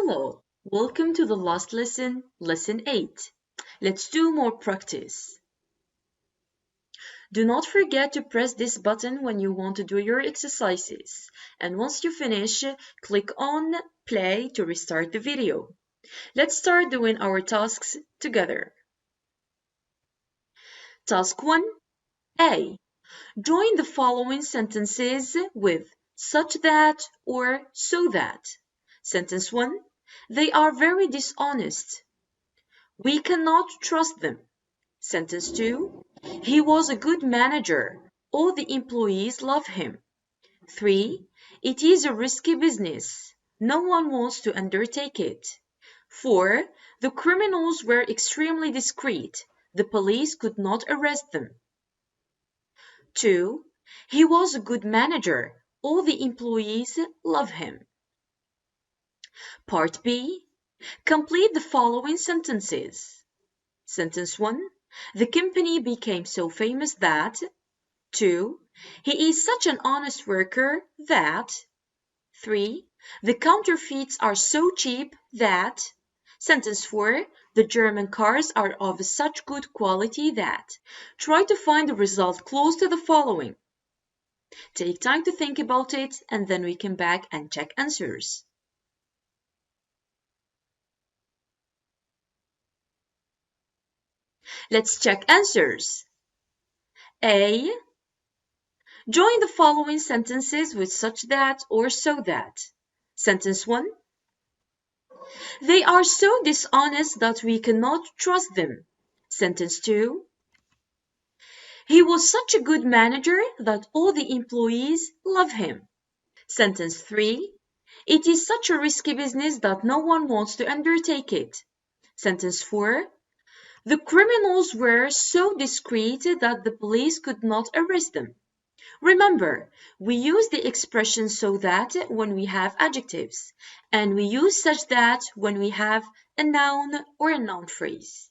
Hello, welcome to the last lesson, lesson 8. Let's do more practice. Do not forget to press this button when you want to do your exercises. And once you finish, click on play to restart the video. Let's start doing our tasks together. Task 1. A. Join the following sentences with such that or so that. Sentence 1. They are very dishonest. We cannot trust them. Sentence 2. He was a good manager. All the employees love him. 3. It is a risky business. No one wants to undertake it. 4. The criminals were extremely discreet. The police could not arrest them. 2. He was a good manager. All the employees love him. Part B. Complete the following sentences. Sentence 1. The company became so famous that. 2. He is such an honest worker that. 3. The counterfeits are so cheap that. Sentence 4. The German cars are of such good quality that. Try to find a result close to the following. Take time to think about it and then we come back and check answers. Let's check answers. A. Join the following sentences with such that or so that. Sentence 1. They are so dishonest that we cannot trust them. Sentence 2. He was such a good manager that all the employees love him. Sentence 3. It is such a risky business that no one wants to undertake it. Sentence 4. The criminals were so discreet that the police could not arrest them. Remember, we use the expression so that when we have adjectives, and we use such that when we have a noun or a noun phrase.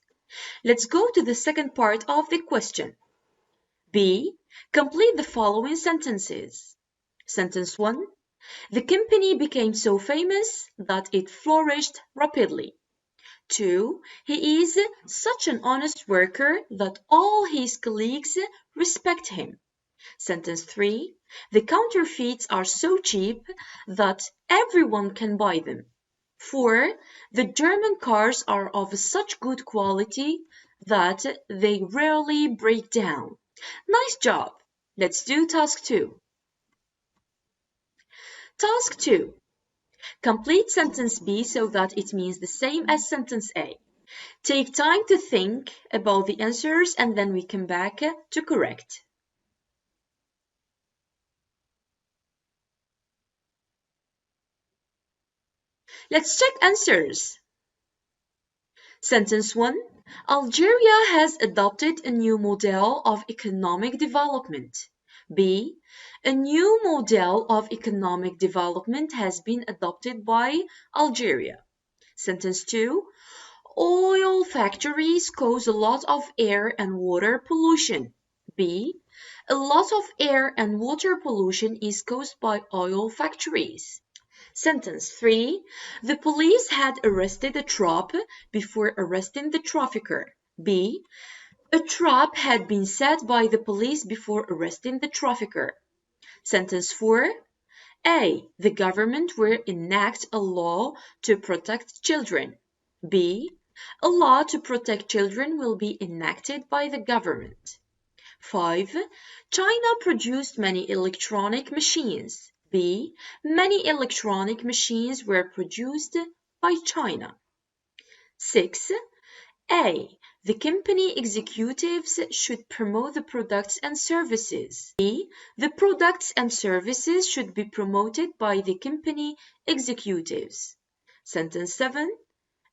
Let's go to the second part of the question. B. Complete the following sentences. Sentence 1. The company became so famous that it flourished rapidly. 2. He is such an honest worker that all his colleagues respect him. Sentence 3. The counterfeits are so cheap that everyone can buy them. 4. The German cars are of such good quality that they rarely break down. Nice job! Let's do task 2. Task 2. Complete sentence B so that it means the same as sentence A. Take time to think about the answers and then we come back to correct. Let's check answers. Sentence 1. Algeria has adopted a new model of economic development. B. A new model of economic development has been adopted by Algeria. Sentence 2. Oil factories cause a lot of air and water pollution. B. A lot of air and water pollution is caused by oil factories. Sentence 3. The police had arrested a trap before arresting the trafficker. B. A trap had been set by the police before arresting the trafficker. Sentence 4. A. The government will enact a law to protect children. B. A law to protect children will be enacted by the government. 5. China produced many electronic machines. B. Many electronic machines were produced by China. 6. A. The company executives should promote the products and services. B. The products and services should be promoted by the company executives. Sentence 7.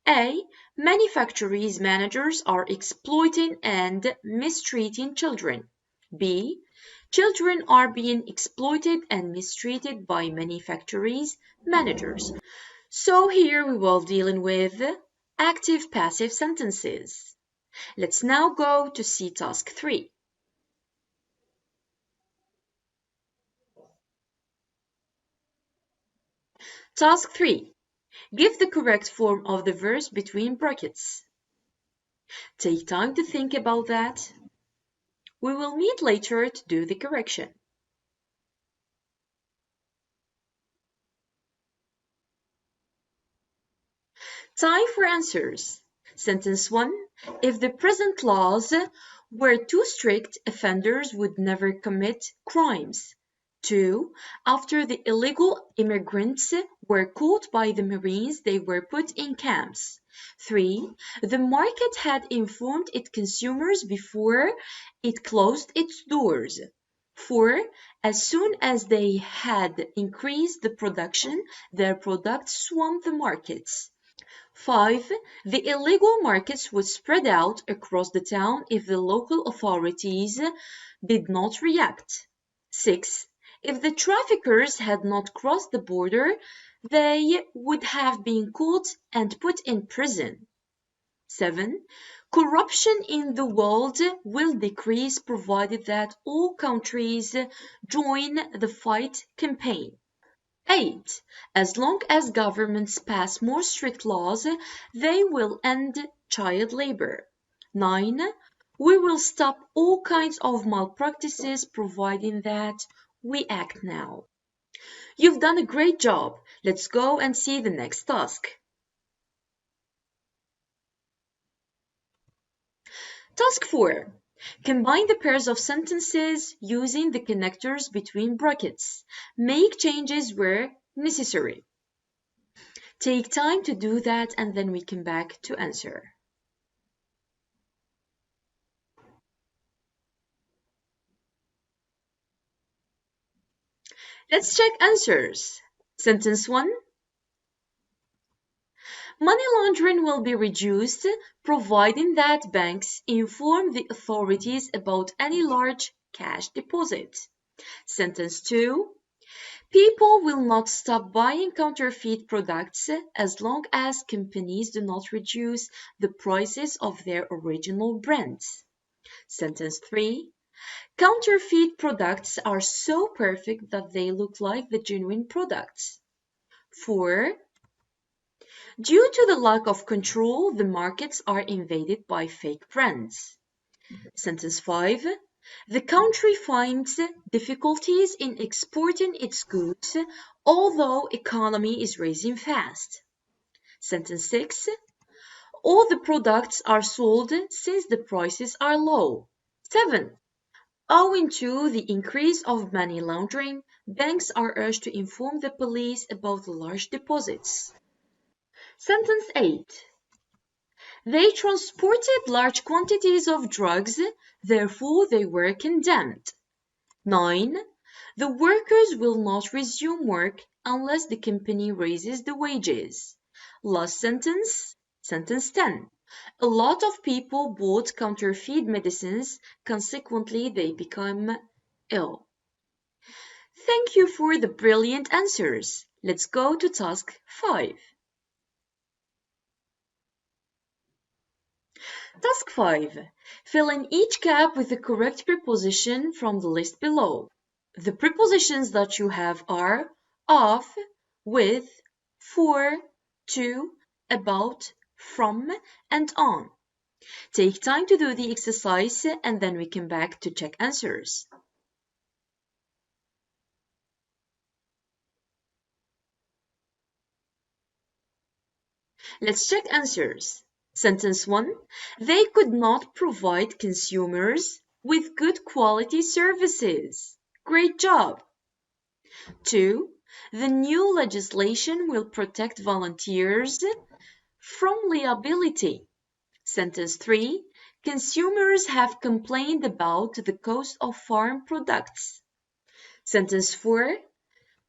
A. Many factories managers are exploiting and mistreating children. B. Children are being exploited and mistreated by many factories managers. So here we will dealing with active-passive sentences. Let's now go to see task 3. Task 3. Give the correct form of the verse between brackets. Take time to think about that. We will meet later to do the correction. Time for answers. Sentence 1. If the present laws were too strict, offenders would never commit crimes. 2. After the illegal immigrants were caught by the Marines, they were put in camps. 3. The market had informed its consumers before it closed its doors. 4. As soon as they had increased the production, their products swamped the markets. 5. The illegal markets would spread out across the town if the local authorities did not react. 6. If the traffickers had not crossed the border, they would have been caught and put in prison. 7. Corruption in the world will decrease provided that all countries join the fight campaign. 8. As long as governments pass more strict laws, they will end child labor. 9. We will stop all kinds of malpractices providing that we act now. You've done a great job. Let's go and see the next task. Task 4. Combine the pairs of sentences using the connectors between brackets. Make changes where necessary. Take time to do that and then we come back to answer. Let's check answers. Sentence 1. Money laundering will be reduced providing that banks inform the authorities about any large cash deposit. Sentence 2. People will not stop buying counterfeit products as long as companies do not reduce the prices of their original brands. Sentence 3. Counterfeit products are so perfect that they look like the genuine products. 4. Due to the lack of control, the markets are invaded by fake brands. Sentence 5. The country finds difficulties in exporting its goods, although economy is rising fast. Sentence 6. All the products are sold since the prices are low. 7. Owing to the increase of money laundering, banks are urged to inform the police about the large deposits. Sentence 8. They transported large quantities of drugs, therefore they were condemned. 9. The workers will not resume work unless the company raises the wages. Last sentence, sentence 10. A lot of people bought counterfeit medicines, consequently they become ill. Thank you for the brilliant answers. Let's go to task 5. Task 5. Fill in each gap with the correct preposition from the list below. The prepositions that you have are of, with, for, to, about, from, and on. Take time to do the exercise and then we come back to check answers. Let's check answers. Sentence 1. They could not provide consumers with good quality services. Great job. 2. The new legislation will protect volunteers from liability. Sentence 3. Consumers have complained about the cost of farm products. Sentence 4.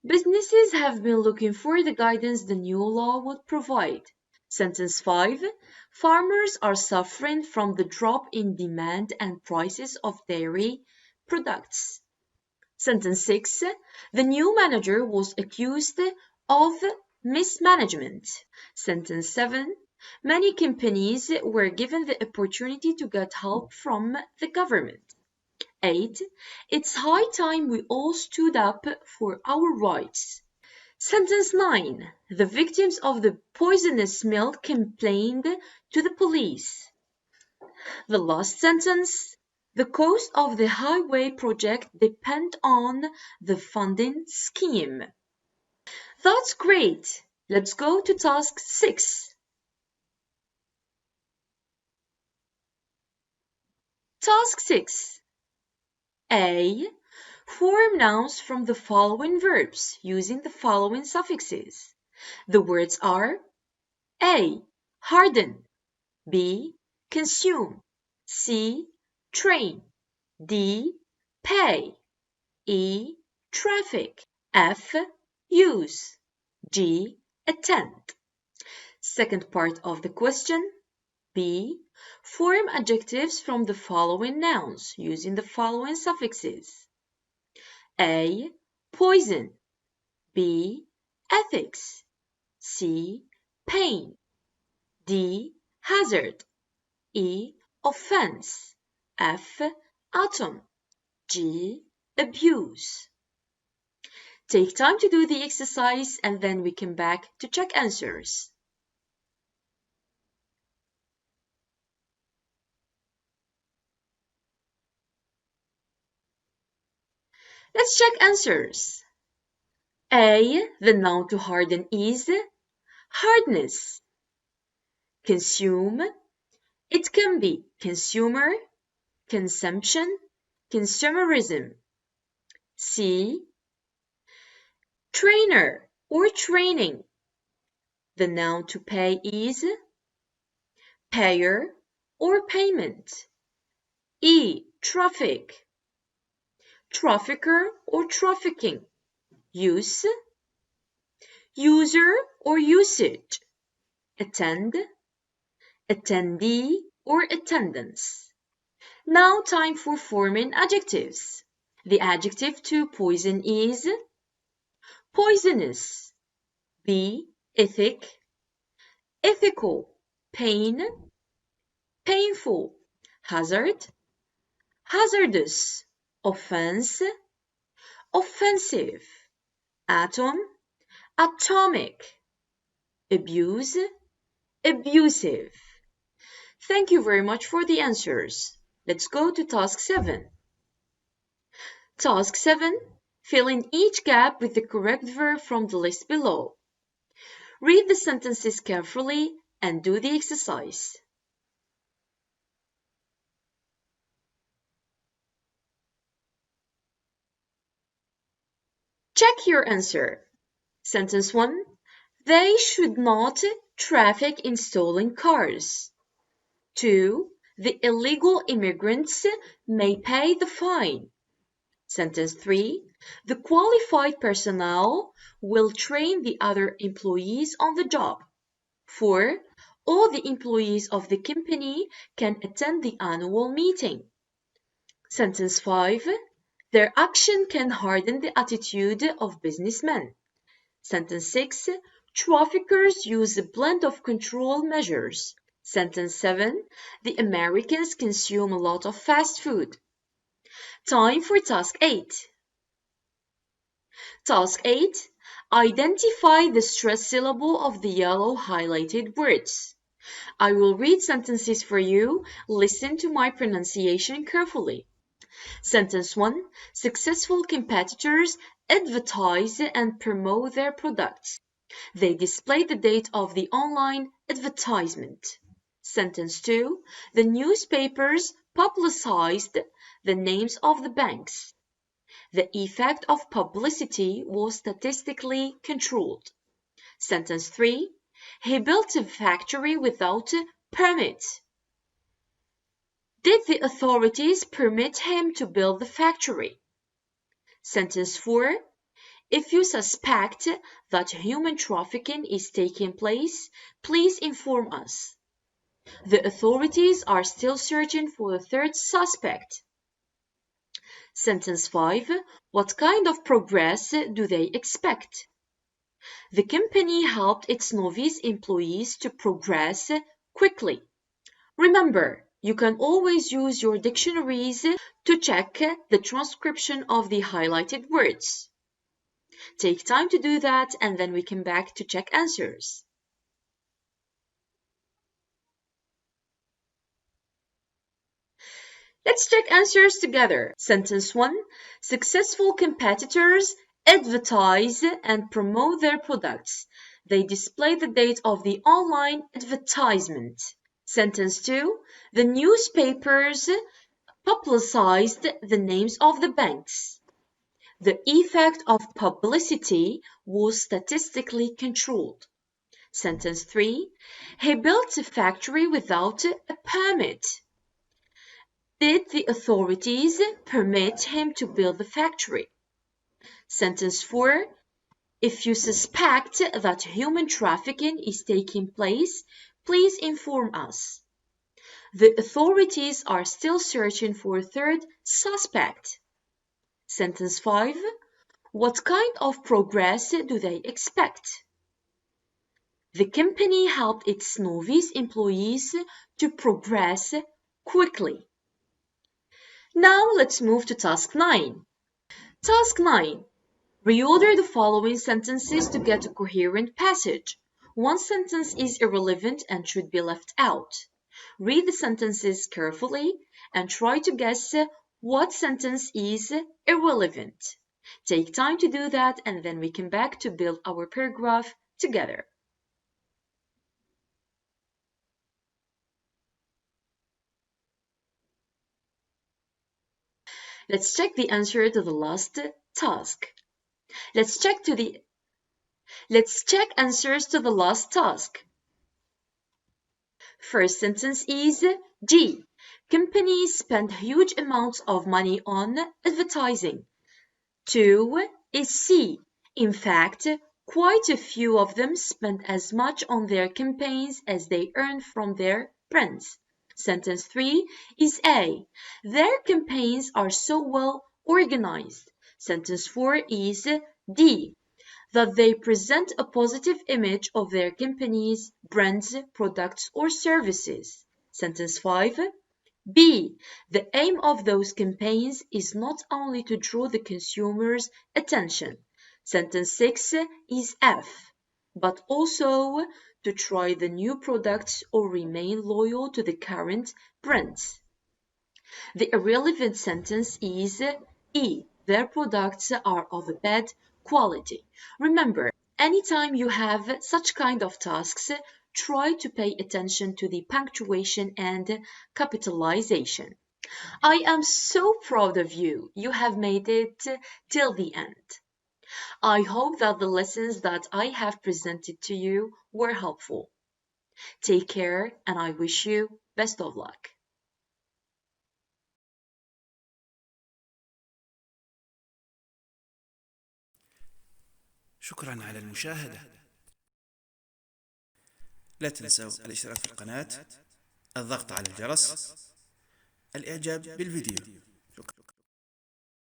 Businesses have been looking for the guidance the new law would provide. Sentence 5. Farmers are suffering from the drop in demand and prices of dairy products. Sentence 6. The new manager was accused of mismanagement. Sentence 7. Many companies were given the opportunity to get help from the government. 8. It's high time we all stood up for our rights. Sentence 9. The victims of the poisonous milk complained to the police. The last sentence. The cost of the highway project depends on the funding scheme. That's great. Let's go to task 6. Task 6. A. Form nouns from the following verbs using the following suffixes. The words are A. Harden, B. Consume, C. Train, D. Pay, E. Traffic, F. Use, G. Attend. Second part of the question. B. Form adjectives from the following nouns using the following suffixes. A. Poison, B. Ethics, C. Pain, D. Hazard, E. Offense, F. Atom, G. Abuse. Take time to do the exercise and then we come back to check answers. Let's check answers. A. The noun to harden is hardness. Consume. It can be consumer, consumption, consumerism. C. Trainer or training. The noun to pay is payer or payment. E. Traffic. Trafficker or trafficking. Use. User or usage. Attend. Attendee or attendance. Now time for forming adjectives. The adjective to poison is poisonous, B. Ethic, ethical, pain, painful, hazard, hazardous, offense, offensive, atom, atomic, abuse, abusive. Thank you very much for the answers. Let's go to task 7. Task 7. Fill in each gap with the correct verb from the list below. Read the sentences carefully and do the exercise. Check your answer. Sentence 1. They should not traffic in stolen cars. 2. The illegal immigrants may pay the fine. Sentence 3. The qualified personnel will train the other employees on the job. 4. All the employees of the company can attend the annual meeting. Sentence 5. Their action can harden the attitude of businessmen. Sentence 6. Traffickers use a blend of control measures. Sentence 7. The Americans consume a lot of fast food. Time for task 8. Task 8. Identify the stressed syllable of the yellow highlighted words. I will read sentences for you. Listen to my pronunciation carefully. Sentence 1. Successful competitors advertise and promote their products. They display the date of the online advertisement. Sentence 2. The newspapers publicized the names of the banks. The effect of publicity was statistically controlled. Sentence 3. He built a factory without a permit. Did the authorities permit him to build the factory? Sentence 4. If you suspect that human trafficking is taking place, please inform us. The authorities are still searching for the third suspect. Sentence 5. What kind of progress do they expect? The company helped its novice employees to progress quickly. Remember, you can always use your dictionaries to check the transcription of the highlighted words. Take time to do that and then we come back to check answers. Let's check answers together. Sentence 1. Successful competitors advertise and promote their products. They display the date of the online advertisement. Sentence 2. The newspapers publicized the names of the banks. The effect of publicity was statistically controlled. Sentence 3. He built a factory without a permit. Did the authorities permit him to build the factory? Sentence 4. If you suspect that human trafficking is taking place, please inform us. The authorities are still searching for a third suspect. Sentence 5. What kind of progress do they expect? The company helped its novice employees to progress quickly. Now let's move to task 9. Task 9. Reorder the following sentences to get a coherent passage. One sentence is irrelevant and should be left out. Read the sentences carefully and try to guess what sentence is irrelevant. Take time to do that and then we come back to build our paragraph together. Let's check the answer to the last task. Let's check answers to the last task. First sentence is D. Companies spend huge amounts of money on advertising. 2 is C. In fact, quite a few of them spend as much on their campaigns as they earn from their brands. Sentence 3 is A. Their campaigns are so well organized. Sentence 4 is D. That they present a positive image of their companies, brands, products, or services. Sentence 5. B. The aim of those campaigns is not only to draw the consumer's attention. Sentence 6 is F. But also to try the new products or remain loyal to the current brands. The irrelevant sentence is E. Their products are of a bad quality. Remember, anytime you have such kind of tasks, try to pay attention to the punctuation and capitalization. I am so proud of you. You have made it till the end. I hope that the lessons that I have presented to you were helpful. Take care and I wish you best of luck. شكرا على المشاهدة. لا تنسوا الاشتراك في القناة، الضغط على الجرس، الإعجاب بالفيديو.